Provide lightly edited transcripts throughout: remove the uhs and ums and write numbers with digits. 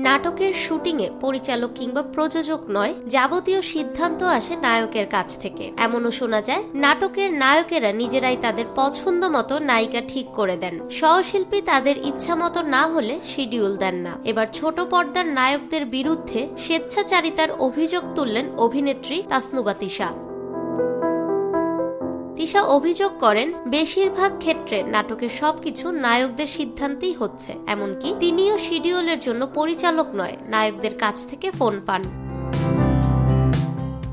নাটকের শুটিংয়ে পরিচালক কিংবা প্রযোজক নয়, যাবতীয় সিদ্ধান্ত আসে নায়কের কাছ থেকে। এমনও শোনা যায় নাটকের নায়কেরা নিজেরাই তাদের পছন্দ মতো নায়িকা ঠিক করে দেন, সহশিল্পী তাদের ইচ্ছা মতো না হলে শিডিউল দেন না। এবার ছোট পর্দার নায়কদের বিরুদ্ধে স্বেচ্ছাচারিতার অভিযোগ তুললেন অভিনেত্রী তাসনুবা তিশা। তিশা অভিযোগ করেন, বেশিরভাগ ক্ষেত্রে নাটকের সবকিছু নায়কদের সিদ্ধান্তেই হচ্ছে, এমনকি তিনিও শিডিউলের জন্য পরিচালক নয়, নায়কদের কাছ থেকে ফোন পান।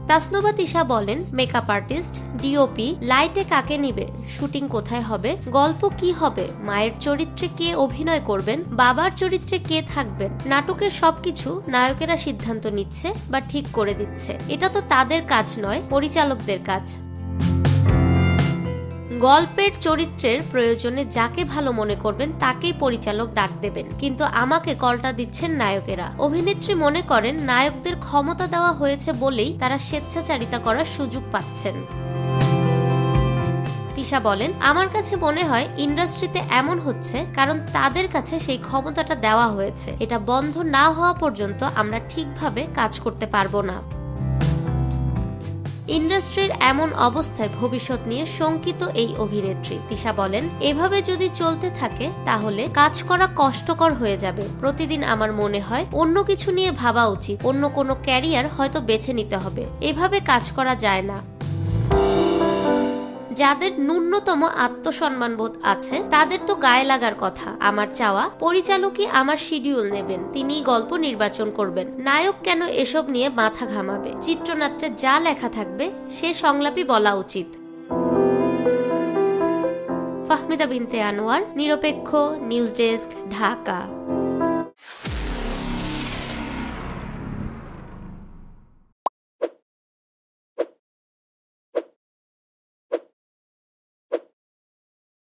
তাসনুবা তিশা বলেন, মেকআপ আর্টিস্ট, ডিওপি, লাইটে কাকে নিবে, শুটিং কোথায় হবে, গল্প কি হবে, মায়ের চরিত্রে কে অভিনয় করবেন, বাবার চরিত্রে কে থাকবেন, নাটকের সবকিছু নায়কেরা সিদ্ধান্ত নিচ্ছে বা ঠিক করে দিচ্ছে। এটা তো তাদের কাজ নয়, পরিচালকদের কাজ। গল্পের চরিত্রের প্রয়োজনে যাকে ভালো মনে করবেন তাকেই পরিচালক ডাক দেবেন, কিন্তু আমাকে কলটা দিচ্ছেন নায়কেরা। অভিনেত্রী মনে করেন নায়কদের ক্ষমতা দেওয়া হয়েছে বলেই তারা স্বেচ্ছাচারিতা করার সুযোগ পাচ্ছেন। তিশা বলেন, আমার কাছে মনে হয় ইন্ডাস্ট্রিতে এমন হচ্ছে কারণ তাদের কাছে সেই ক্ষমতাটা দেওয়া হয়েছে। এটা বন্ধ না হওয়া পর্যন্ত আমরা ঠিকভাবে কাজ করতে পারবো না। ইন্ডাস্ট্রির এমন অবস্থায় ভবিষ্যৎ নিয়ে শঙ্কিত এই অভিনেত্রী। তিশা বলেন, এভাবে যদি চলতে থাকে তাহলে কাজ করা কষ্টকর হয়ে যাবে। প্রতিদিন আমার মনে হয় অন্য কিছু নিয়ে ভাবা উচিত, অন্য কোনো ক্যারিয়ার হয়তো বেছে নিতে হবে। এভাবে কাজ করা যায় না। যাদের ন্যূনতম আত্মসম্মানবোধ আছে তাদের তো গায়ে লাগার কথা। আমার চাওয়া পরিচালকই আমার শিডিউল নেবেন, তিনিই গল্প নির্বাচন করবেন। নায়ক কেন এসব নিয়ে মাথা ঘামাবে? চিত্রনাট্যে যা লেখা থাকবে সে সংলাপই বলা উচিত। ফাহমিদা বিনতে আনোয়ার, নিরপেক্ষ, নিউজ ডেস্ক, ঢাকা।